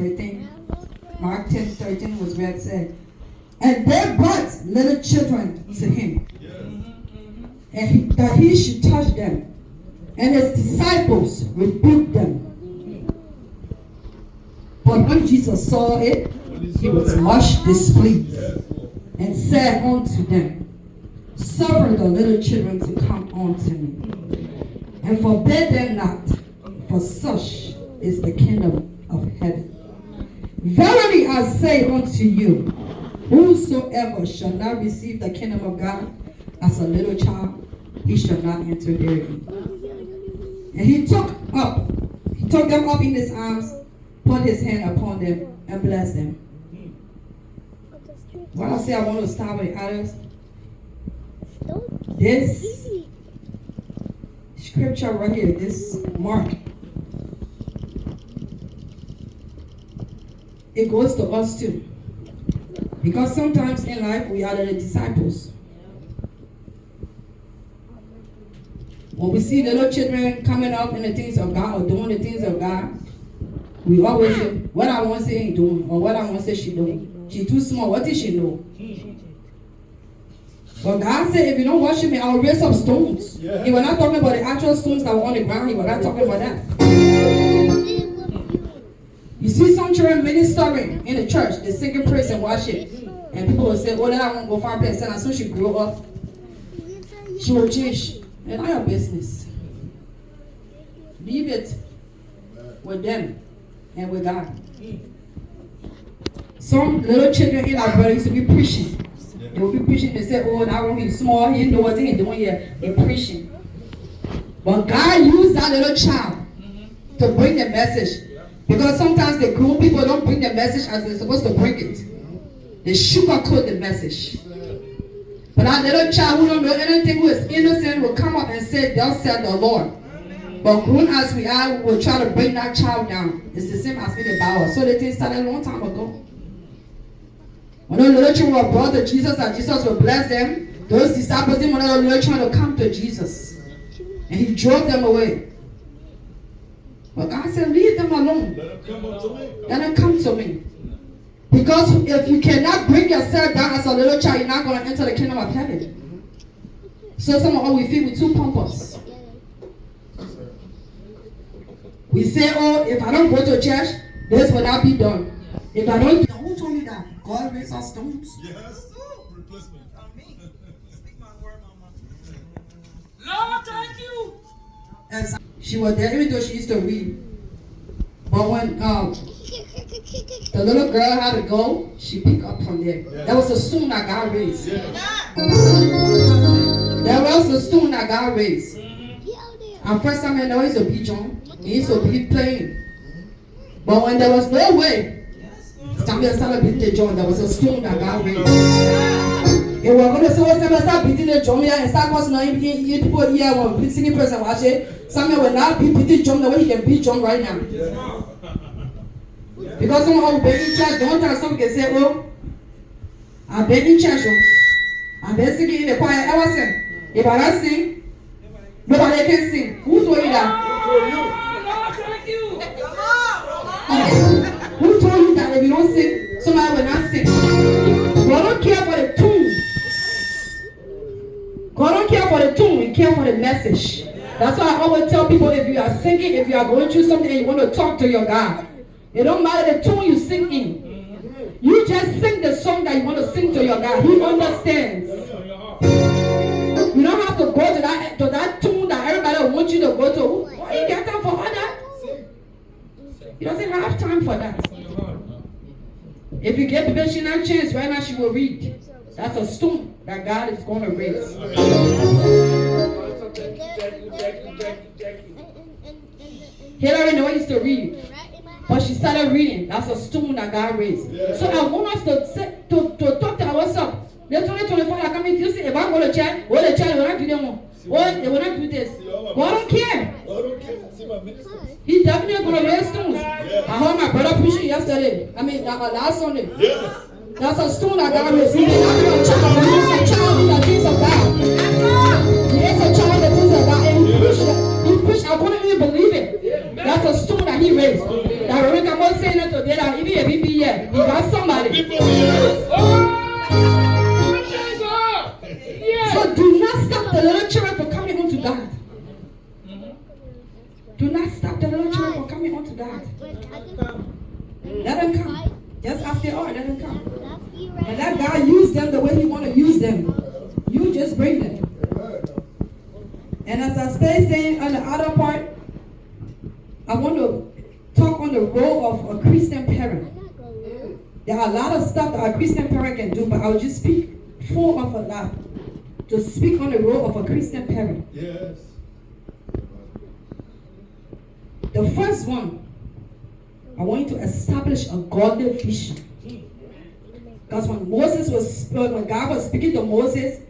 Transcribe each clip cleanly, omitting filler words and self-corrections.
13. Mark 10:13 was where it said, and they brought little children to him, and that he should touch them. And his disciples rebuked them. But when Jesus saw it, he was much displeased, and said unto them, suffer the little children to come unto me, and forbid them not, for such is the kingdom of heaven. Verily I say unto you, whosoever shall not receive the kingdom of God as a little child, he shall not enter therein. And he took them up in his arms, put his hand upon them, and blessed them. When I say I want to start with others, this scripture right here, this Mark, it goes to us too. Because sometimes in life we are the disciples. When we see little children coming up in the things of God or doing the things of God, we always say, what I want to say ain't doing, or what I want to say she doing. She too small, what did she know? But God said, if you don't worship me, I'll raise up stones. He was not talking about the actual stones that were on the ground. He was not talking about that. You see some children ministering in the church, they singing praise and worship. And people will say, oh, then I won't go far place. And as soon as she grew up, she will change. It's not your business. Leave it with them and with God. Some little children in our brother used to be preaching. They will be preaching. They say, oh, that one is small. He know what he's doing here. They're preaching. But God used that little child to bring the message. Because sometimes the grown people don't bring the message as they're supposed to bring it. They sugarcoat the message. But that little child who don't know anything, who is innocent, will come up and say, thus said the Lord. But grown as we are, we will try to bring that child down. It's the same as in the Bible. So the thing started a long time ago. When the little children were brought to Jesus and Jesus will bless them, those disciples didn't want the little children to come to Jesus. And he drove them away. But God said, leave them alone. Let them come to me. Because if you cannot bring yourself down as a little child, you're not going to enter the kingdom of heaven. So some of us, we feel with too pompous. We say, oh, if I don't go to church, this will not be done. If I don't, who told you that? God raised our stones. Yes. Replacement. Speak my word, Mama. Lord, thank you. And she was there, even though she used to read. But when the little girl had to go, she picked up from there. Yeah. There was a stone that God raised. Yeah. There was a stone that God raised. And first time I know he used to be John. He used to be playing. But when there was no way, somebody started beating the drum. There was a stone that God raised. And we're going to say, well, somebody start beating the drum here and start causing people here when singing praise and worship. Somebody will not be beating drum the way he can beat drum right now. Because someone who been in church, the one time someone can say, oh, I've been in church. I've been singing in the choir ever since. If I don't sing, nobody can sing. Who told you that? Lord, thank you. Who told you that if you don't sing, somebody will not sing? God don't care for the tune. God don't care for the tune, He cares for the message. That's why I always tell people, if you are singing, if you are going through something and you want to talk to your God, it don't matter the tune you sing in. You just sing the song that you want to sing to your God. He understands. You don't have to go to that tune that everybody wants you to go to. Why you get time for all that? He doesn't have time for that. If you give the patient a chance, right now she will read. That's a stone that God is going to raise. Hillary never used to read, but she started reading. That's a stone that God raised. So I want us to talk to ourselves. The 2024 are coming. You see, if I go to church, the child will not do them. They will not do this. God don't care. He's definitely going to raise stones. I heard my brother preaching yesterday. Last Sunday. That's a stone that God raised. He may not be a child, but he's a child in the things of God. He is a child in the things of God. And he preached. I couldn't even believe it. That's a stone that he raised. That Rebecca was saying it today, that Let them come. Just as they are, let them come. And let God use them the way He want to use them. You just bring them. And as I stay saying on the other part, I want to talk on the role of a Christian parent. There are a lot of stuff that a Christian parent can do, but I'll just speak full of a lot. To speak on the role of a Christian parent. Yes. The first one, I want you to establish a godly vision. Because when God was speaking to Moses,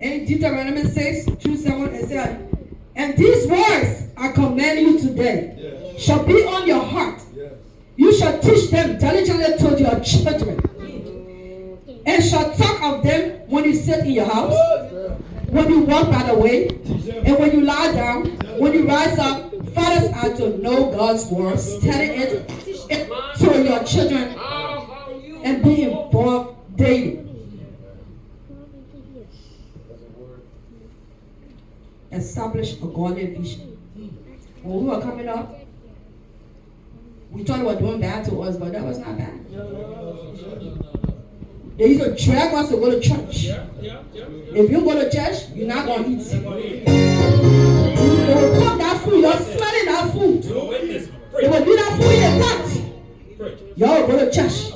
in Deuteronomy 6:2-7, it said, and these words I command you today shall be on your heart. You shall teach them diligently to your children, and shall talk of them when you sit in your house, when you walk by the way, and when you lie down, when you rise up. Fathers are to know God's word, study it to your children, and be involved daily. Establish a godly vision. When we were coming up, we thought they were doing bad to us, but that was not bad. They used to drag us to go to church. If you go to church, you're not going to eat. They will cook that food, you're smelling that food. They will do that food in a pot. Y'all go to church.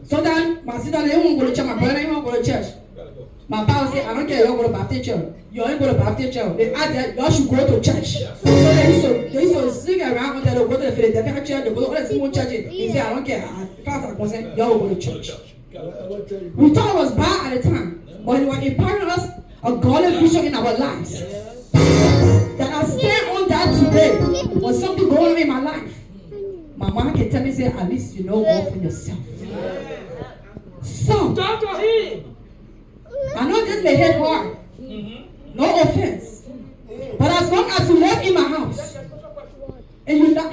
Sometimes my sister, they won't go to church, my brother, they won't go to church. My papa say, I don't care, y'all go to Baptist church. You ain't go to Baptist church. They ask that y'all should go to church. So they used to sing around until they go to the Philadelphia church, they go to all the small churches. They say, I don't care. As far as I'm concerned, y'all go to church. We thought it was bad at the time, but it was imparting us a godly vision in our lives. That I stand on that today. When something going on in my life, my mom can tell me, say, at least you know God for yourself. So, I know this may hit hard. No offense. But as long as you live in my house, and you're not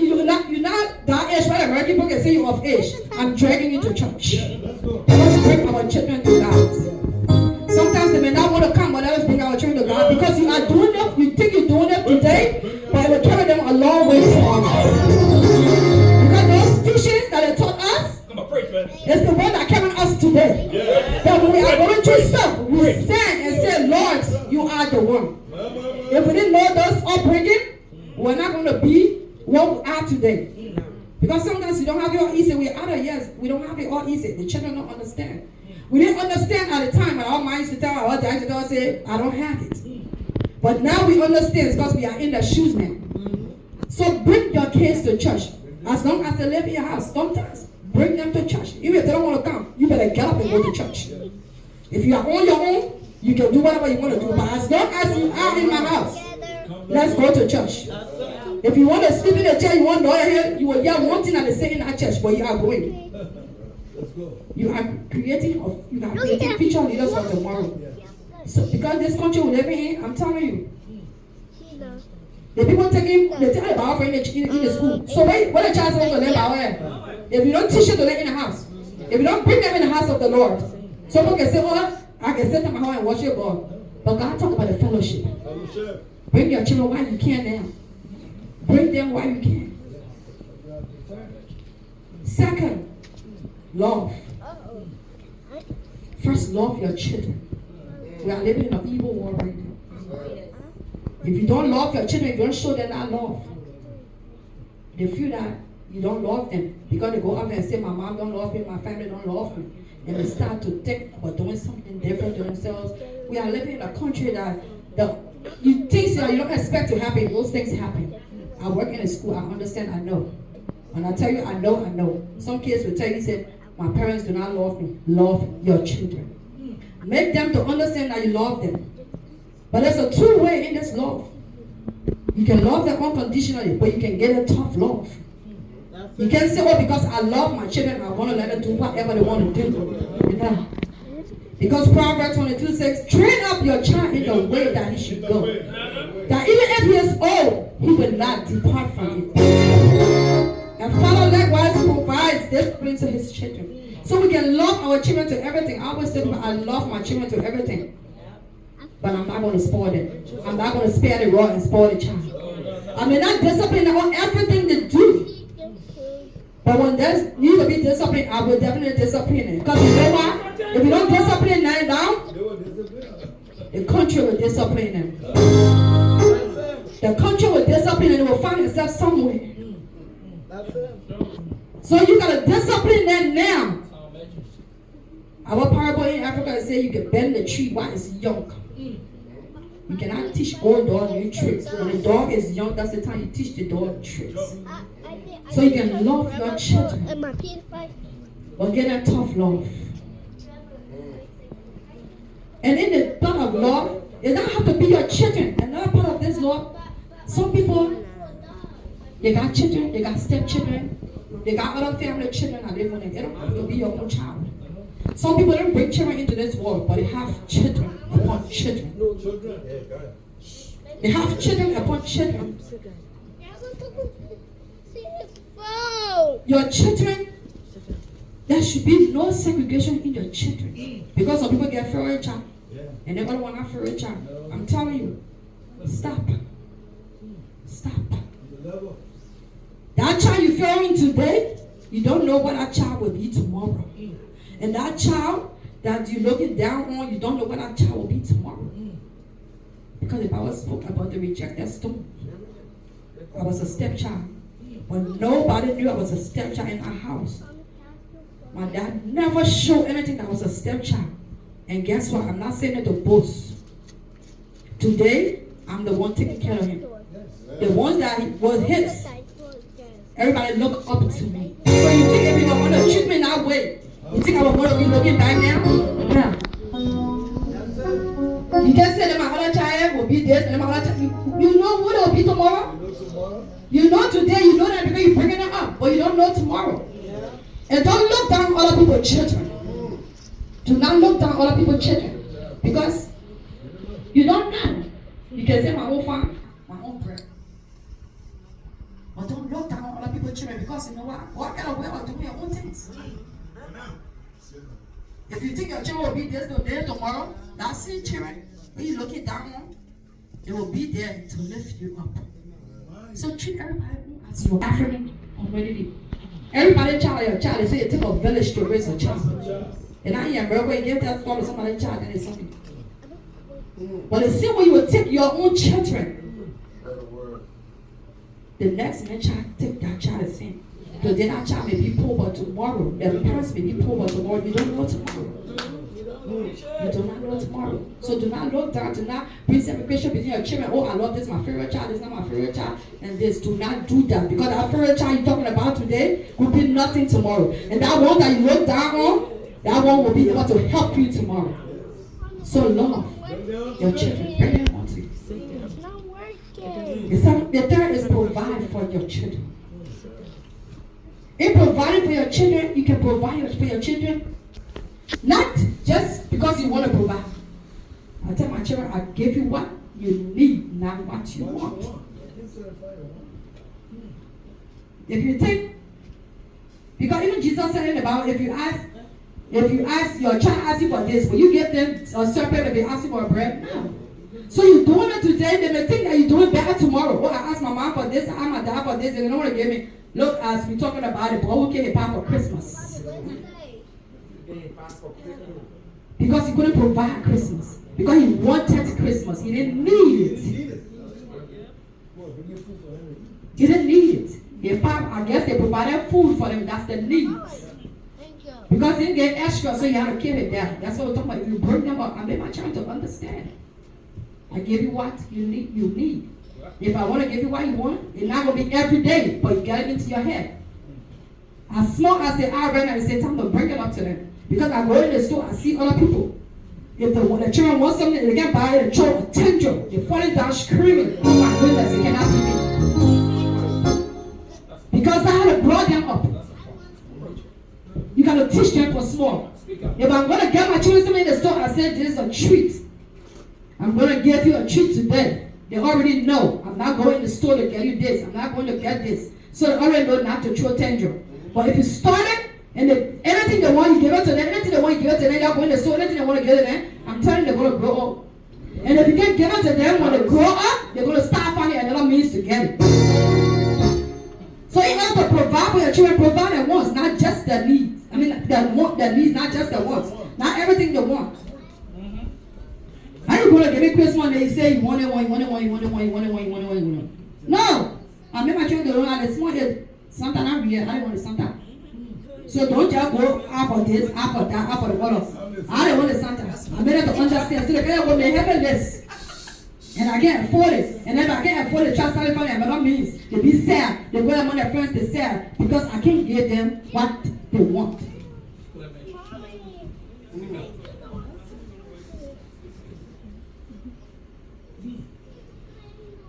that age where American people can say you're of age, I'm dragging you to church. Let's bring our children to God. Sometimes they may not want to come, but let us bring our children to God because you are doing it, you think you're doing it today, but it will carry them a long way tomorrow. Because those teachings that they taught us, it's the one that carried us today. But when we are going through stuff, we stand and say, Lord, you are the one. If we didn't know those upbringing, we're not going to be what we are today. Because sometimes we don't have it all easy. We're out of years. We don't have it all easy. The children don't understand. We didn't understand at the time. Our mom used to tell our dad to say, I don't have it. But now we understand because we are in the shoes now. So bring your kids to church. As long as they live in your house, sometimes bring them to church. Even if they don't want to come, you better get up and go to church. If you are on your own, you can do whatever you want to do. But as long as you are in my house, let's go to church. If you want to sleep in the chair, you want to here, you will hear one thing and they say in that church, but you are going. You are creating future leaders for tomorrow. So because this country we live in, I'm telling you. The people they tell about in the school. So what a child supposed to learn about where? If you don't teach it to learn in the house, if you don't bring them in the house of the Lord, someone can say, oh, I can sit in my house and worship God. But God talk about the fellowship. Bring your children while you can now. Bring them while you can. Second, love. First, love your children. We are living in an evil world right now. If you don't love your children, if you don't show them that love, they feel that you don't love them because they go out there and say, my mom don't love me, my family don't love me. And they start to think about doing something different to themselves. We are living in a country that things that you don't expect to happen, those things happen. I work in a school, I understand, I know. When I tell you, I know. Some kids will tell you, say, my parents do not love me. Love your children. Make them to understand that you love them. But there's a two-way in this love. You can love them unconditionally, but you can get a tough love. You can't say, oh, because I love my children, I want to let them do whatever they want to do. You know? Because Proverbs 22 says, train up your child in the way that he should go. That even if he is old, he will not depart from it. And Father likewise provides discipline to his children. So we can love our children to everything. I always think about I love my children to everything. But I'm not going to spoil them. I'm not going to spare the rod and spoil the child. I may not discipline them on everything they do. But when there's need to be disciplined, I will definitely discipline it. Because you know why? If you don't discipline them down, the country will discipline them. The country will discipline and it will find itself somewhere. So you gotta discipline them now. Our parable in Africa says you can bend the tree while it's young. You cannot teach old dog new tricks. When the dog is young, that's the time you teach the dog tricks. So you can love your children. But get a tough love. And in the thought of love, it doesn't have to be your children. Another part of this love, some people, they got children, they got stepchildren, they got other family children that live with them. It don't have to be your own child. Some people don't bring children into this world, but they have children upon children. They have children upon children. Your children, there should be no segregation in your children. Because some people get favorite child, and they don't want a favorite child. I'm telling you, stop. Stop. That child you're favoring today, you don't know what that child will be tomorrow. And that child that you're looking down on, you don't know what that child will be tomorrow. Because the Bible spoke about the rejected stone. I was a stepchild. But nobody knew I was a stepchild in our house. My dad never showed anything that was a stepchild. And guess what? I'm not saying it to boast. Today, I'm the one taking care of him. The ones that was his, everybody look up to me. So you think if you want to treat me that way, you think I was going to be looking back now? No. You can't say that my other child will be this and my other child. You know what it will be tomorrow? You know today, you know that because you're bringing it up, but you don't know tomorrow. And don't look down on other people's children. Do not look down on other people's children. Because you don't know. You can say my own farm, my own bread. But don't look down on other people's children because you know what? God got a way of doing your own things. If you think your children will be this today, tomorrow, that's it, children. When you look it down on, they will be there to lift you up. So treat everybody as your African community. Everybody child your child. They say it takes a village to raise a child. And I am very you give that to somebody's child and it's something. But the same way you will take your own children. The next man child take that child the same. Today that child may be poor, but tomorrow the parents may be poor, but tomorrow you don't know tomorrow. You do not know tomorrow. So do not look down, do not bring segregation between your children. Oh, I love this, my favorite child, this is not my favorite child. And this, do not do that. Because that favorite child you're talking about today will be nothing tomorrow. And that one that you look down on, that one will be able to help you tomorrow. So love your children. Bring them onto you. It's not working. The third is provide for your children. In providing for your children, you can provide for your children. Not just because you want to provide. I tell my children, I give you what you need, not what you want. If you take, because even Jesus said in the Bible, if you ask your child asks you for this, will you give them a serpent if they ask you for a bread? No. So you're doing it today, they may think that you're doing better tomorrow. Oh, I asked my mom for this, I asked my dad for this, and they don't want to give me. Look, as we're talking about it, but who came back for Christmas? Because he couldn't provide Christmas. Because he wanted Christmas. He didn't need it. He didn't need it. In fact, I guess they provided food for them. That's the needs. Because they didn't get extra, so you had to keep it down. That's what we're talking about. If you bring them up, I made my child to understand. I give you what you need. If I want to give you what you want, it's not going to be every day, but you get it into your head. As small as they are right now, it's time to bring it up to them. Because I go in the store, I see other people. If the children want something, they can't buy it, a child, a tantrum. They're falling down screaming. Oh my goodness, they cannot give it. Because I had to grow them up. You got to teach them for small. If I'm going to get my children something in the store, I said, this is a treat. I'm going to give you a treat today. They already know. I'm not going to the store to get you this. I'm not going to get this. So they already know not to throw tantrum. But if you start it, and anything they want, you give it to them. Anything they want, you give it to them. They're going to the store. Anything they want to give it to them, I'm telling you, they're going to grow up. And if you can't give it to them when they grow up, they're going to start finding another means to get it. So in order to provide for your children, provide them their needs. I mean, their needs, not just their wants. Not everything they want. How you going to give me Christmas and you say you want it, No. I remember my children don't have the small head. Sometimes I don't want it sometimes. So don't just go out for this, out for that, out for the other. I don't want it sometimes. I better to understand. So the guy will have a list. And I can't afford it. And if I can't afford it, try to find it. But that means they be sad. They go among their friends, they sad. Because I can't give them what they want.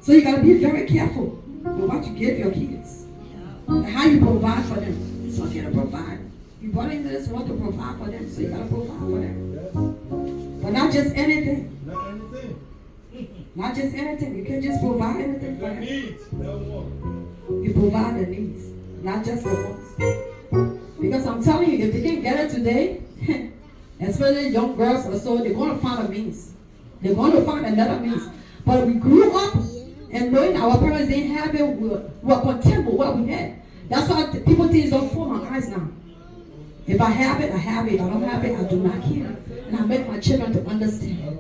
So you gotta be very careful with what you give your kids. And how you provide for them. It's okay to provide. You brought into this world to provide for them, so you gotta provide for them. But not just anything. Not anything. Not just anything. You can't just provide anything for The them. needs. No more. You provide the needs, not just the wants. Because I'm telling you, if they can't get it today, especially young girls or so, they're gonna find a means. They're gonna find another means. But we grew up and knowing our parents didn't have it, we're content with what we had. That's why people things don't fall my eyes now. If I have it, I have it. If I don't have it, I do not care. And I make my children to understand.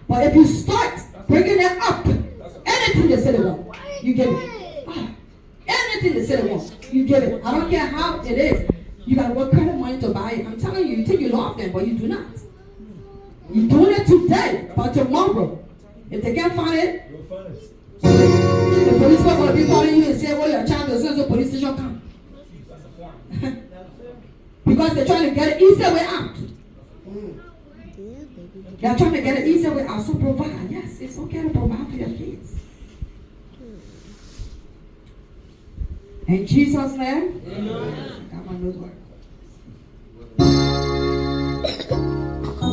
But if you start bringing them up, anything they say they want, you give it. Anything they say they want, you give it. I don't care how it is. You got to work credit money to buy it. I'm telling you, you think you love them, but you do not. You're doing it today, but tomorrow, if they can't find it, You'll find it. the police are going to be calling you and say, well, your child is going to the police station come. Because they're trying to get an easier way out. They're trying to get an easier way out. So provide. Yes, it's okay to provide for your kids. In Jesus' name. Got my nose work.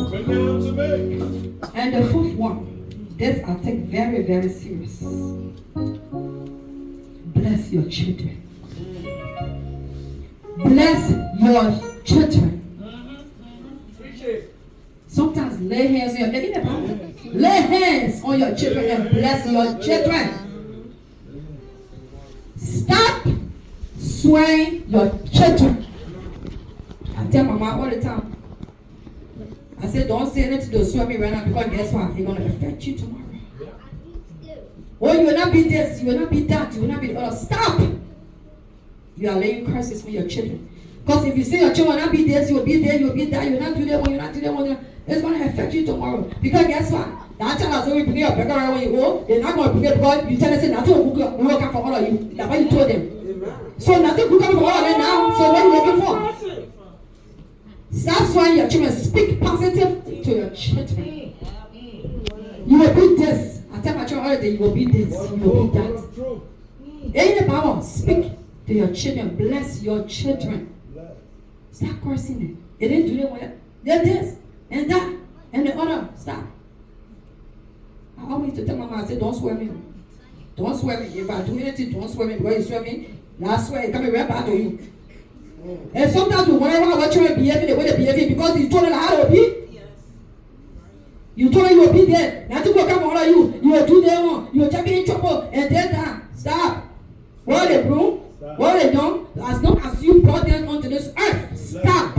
Bring down to me. And the fourth one. This I take very, very serious. Bless your children. Bless your children. Sometimes lay hands on your children. Lay hands on your children and bless your children. Stop swearing your children. I tell my mom all the time. I said, don't say anything to swear me right now because guess what? It's going to affect you tomorrow. Oh, you will not be this, you will not be that, you will not be the other. Stop! You are laying curses on your children. Because if you say your children will not be this, you will be there, you will be that, you will not do that, you will not do that, it's going to affect you tomorrow. Because guess what? That child is going to bring your background when you go. They're not going to bring it because you tell them, say, nothing will come for all of you. That's what you told them. So nothing will come for all of them now. So what are you looking for? Stop swearing your children. Speak positive to your children. You will be this. I tell my children all the day, you will be this. You will be that. Ain't the power. Speak to your children. Bless your children. Stop cursing them. They didn't do that well. They're this and that and the other. Stop. I always tell my mom, I say, don't swear me. Don't swear me. If I do anything, don't swear me. Because you swear me, I swear it coming right back to you. And sometimes we wonder how our children behaving the way they behaving because you told them how to be. You told them you will be there. Nothing will come for all of you. You will do their own. You will just be in trouble and then that. Stop. What they broom? What they done? As long as you brought them onto this earth, stop.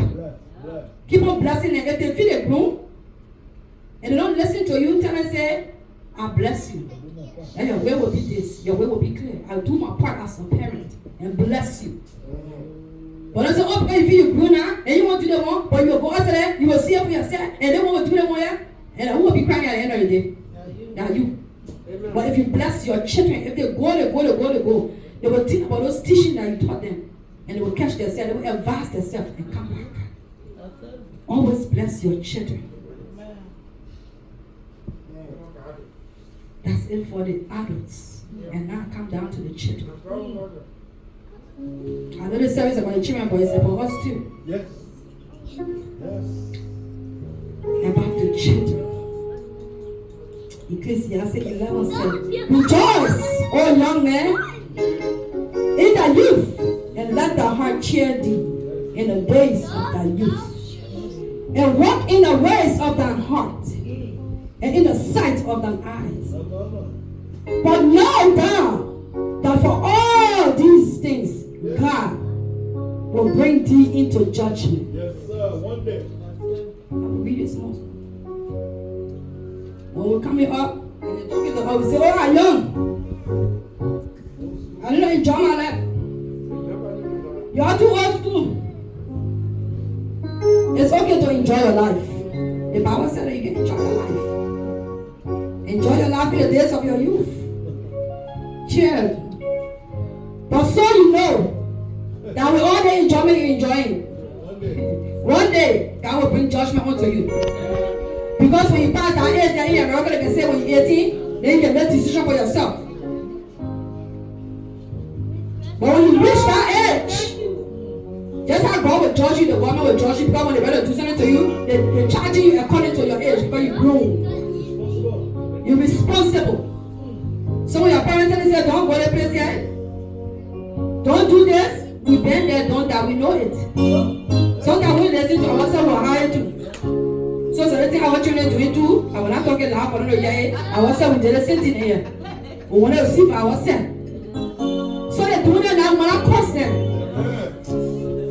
Keep on blessing them. If they feel a broom and they don't listen to you, tell them, say, I bless you. And your way will be this. Your way will be clear. I'll do my part as a parent and bless you. But I say, oh, because you feel you grew now, and you want to do the one, but you will go out there, you will see it for yourself, and then will do the one, yeah? And who will be crying at the end of the day? Now you. But if you bless your children, if they go, they will think about those teaching that you taught them, and they will catch themselves, they will advance themselves and come back. Always bless your children. That's it for the adults. And now come down to the children. I know the service about the children, but it's about us too. Yes. About the children. Ecclesiastes 11 says, rejoice, O young man, in thy youth, and let the heart cheer thee in the days of thy youth. And walk in the ways of thy heart, and in the sight of thine eyes. But know thou that for all these things, God will bring thee into judgment. Yes, sir. One day. I will read this more. When we're coming up and they're talking to us, we say, oh, I'm young. I don't enjoy my life. You are too old school. It's okay to enjoy your life. The Bible said that you can enjoy your life. Enjoy your life in the days of your youth. Cheers. But so you know that with all the enjoyment you're enjoying, one day God will bring judgment onto you. Because when you pass that age, then in America they can say when you're 18, then you can make a decision for yourself. But when you reach that age, just how God will judge you, the government will judge you, because when they better do something to you, they're charging you according to your age because you grow. You're responsible. So when your parents tell you, say, don't go to the place yet, don't do this, we've been there, don't that, we know it. Sometimes we listen to ourselves, we're hired too. So the thing our children doing too, I will not talk it loud for another year, ourselves, we did the same thing here. We want to see for ourselves. So they're doing it now, we're not cost them.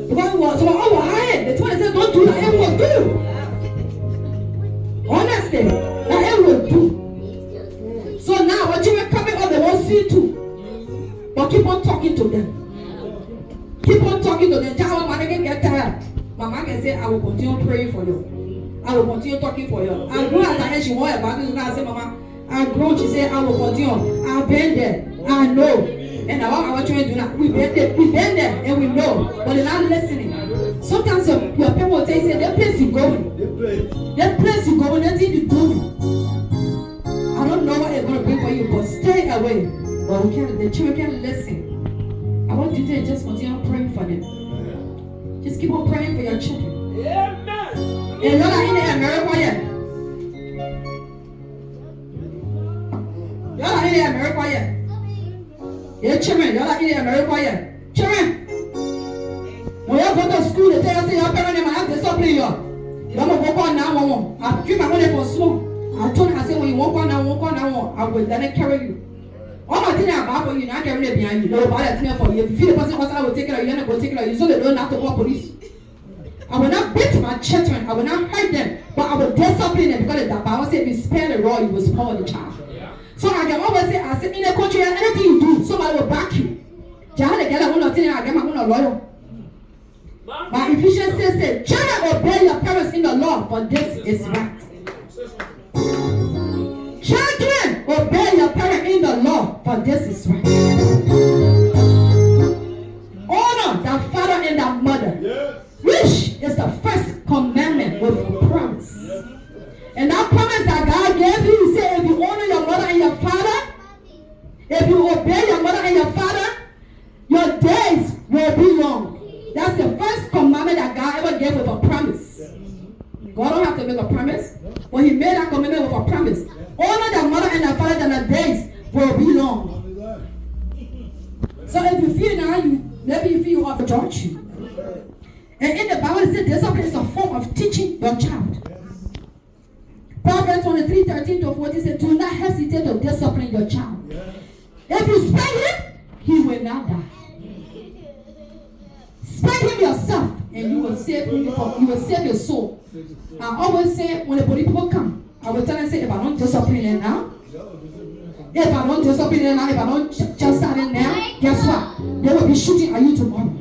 Because so our hired, the 20 said, don't do that, it will do. Honestly, that it will do. So now, when children coming up, they won't see too. But keep on talking to them. Keep on talking to them. Child, mama can get tired. Mama can say, I will continue praying for you. I will continue talking for you. I grow as I heard she won't about this. I say, Mama, I grow. She said, I will continue. I've been there. I know. And now our children do not. We've been there and we know. But they're not listening. Sometimes your people will say, that place you going. That place you going, that thing you doing. I don't know what it's going to bring for you, but stay away. But the children can listen. I want you to just continue praying for them. Just keep on praying for your children. Amen. And y'all are in America yet. Y'all are in America yet. Yeah, children, y'all are in America yet. Children, when you go to school, they tell you, say, your parents might have discipline you. You don't go on now, I dream my money for small. I told her, I said, when you walk on now, I will then carry you. All my things are bad for you, not carrying it behind you. No, but I thing for you. If you feel the person was I will take it, you're not going to take it. You so they don't have to call police. I will not beat my children. I will not hurt them, but I will discipline them because the Bible said, if you spare the rod, you will spoil the child. So I can always say, I said, in the country, anything you do, somebody will back you. But Ephesians says, children, obey your parents in the Lord, for this is right. Children, obey your parents in the Lord, for this is right. Honor the father and the mother, which is the first commandment with a promise. And that promise that God gave you, he said, if you honor your mother and your father, if you obey your mother and your father, your days will be long. That's the first commandment that God ever gave with a promise. God don't have to make a promise, but he made that commandment with a promise. Honor the mother and the father, then the days will be long. So if you feel now, maybe you feel you have to judge you. And in the Bible, it says discipline is a form of teaching your child. Proverbs 23:13-14 says, do not hesitate to discipline your child. If you spare him, he will not die. Spare him yourself, and you will save him. You will save your soul. I always say, when the police people come, I will tell them, say, if I don't discipline them now, if I don't discipline them now, if I don't just start them now, guess what? They will be shooting at you tomorrow.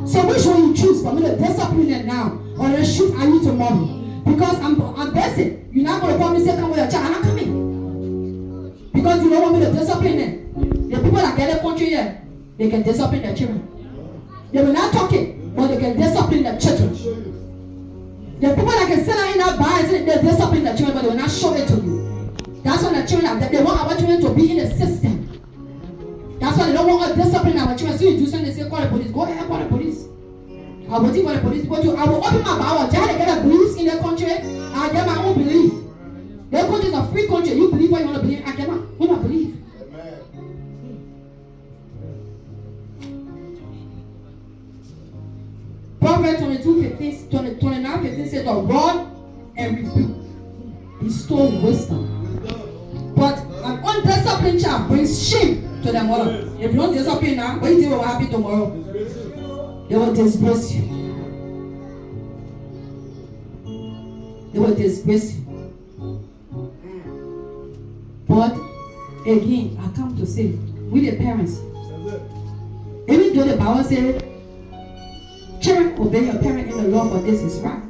So which one you choose? For me to discipline them now, or to shoot at you tomorrow? Because I'm basic. You're not going to come and say, come with your child. I'm not coming. Because you don't want me to discipline them. The people that get a country here, they can discipline their children. They will not talk it, but they can discipline their children. The people that can sit in that bar, they discipline their children, but they will not show it to you. That's why the children, they want our children to be in the system. That's why they don't want us to discipline our children. So you do something, they say, call the police. Go ahead, call the police. I will think for the police. But I will open my mouth. Just to get a beliefs in the country, I get my own belief. The country is a free country. You believe what you want to believe. I get my own belief. Proverbs 29:15 says, the rod and rebuke bestow wisdom. But an undisciplined child brings shame to their mother. If you don't discipline now, what do you think will happen tomorrow? They will disgrace you. They will disgrace you. But again, I come to say, we the parents, That's it. even though the Bible says, children, obey your parent in the law, for this is right.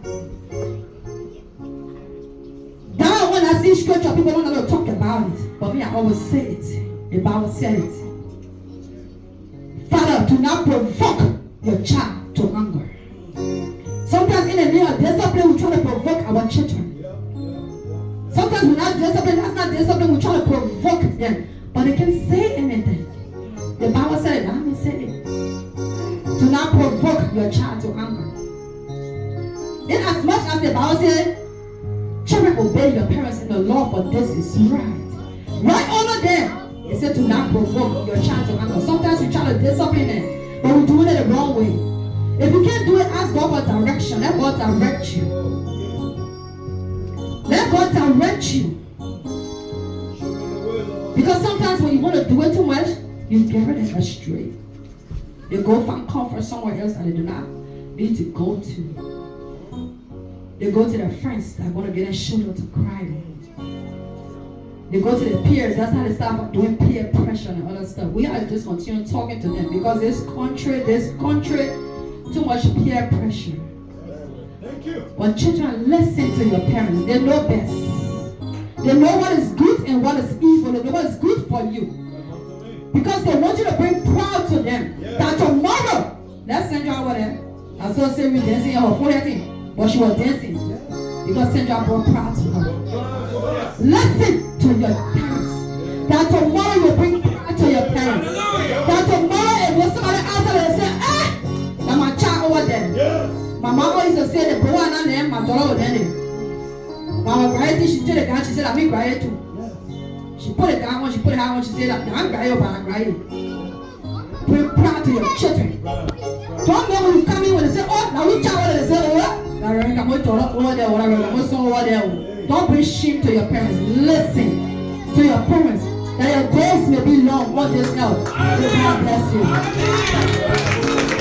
Now, when I see scripture, people don't know to talk about it. But me, I always say it. The Bible said it. Father, do not provoke your child to anger. Sometimes in the name of discipline, we try to provoke our children. Sometimes we're not disciplined, that's not discipline, we try to provoke them. But they can't say anything. The Bible said it, I mean say it. Do not provoke your child to anger. In as much as the Bible said, children obey your parents in the law, for this is right. Right over there, it said do not provoke your child to anger. Sometimes we try to discipline them, but we're doing it the wrong way. If you can't do it, ask God for direction. Let God direct you. Let God direct you. Because sometimes when you want to do it too much, you get it astray. You go find comfort somewhere else that they do not need to go to. They go to their friends that want to get a shoulder to cry with. They go to their peers. That's how they start doing peer pressure and other stuff. We have to just continue talking to them because this country, too much peer pressure. Thank you. But children, listen to your parents. They know best. They know what is good and what is evil. They know what is good for you. Because they want you to bring proud to them. That tomorrow, let's send you over there. I saw Siri dancing in her 40th, but she was dancing. Because Sandra brought proud to her. Listen to your parents. That tomorrow you bring pride to your parents. That tomorrow if there's somebody outside and say, eh, now my child over there. Yes. My mama used to say the boy and then my daughter was there. Mama cried, she took the gun, she said, I'm crying too. She put it down, when she put it out, when she said, I'm crying, but I'm crying. Bring pride to your children. Don't know when you come in when they say, oh, now we child, they say, oh, don't bring shame to your parents. Listen to your parents. That your days may be long on this earth. God bless you.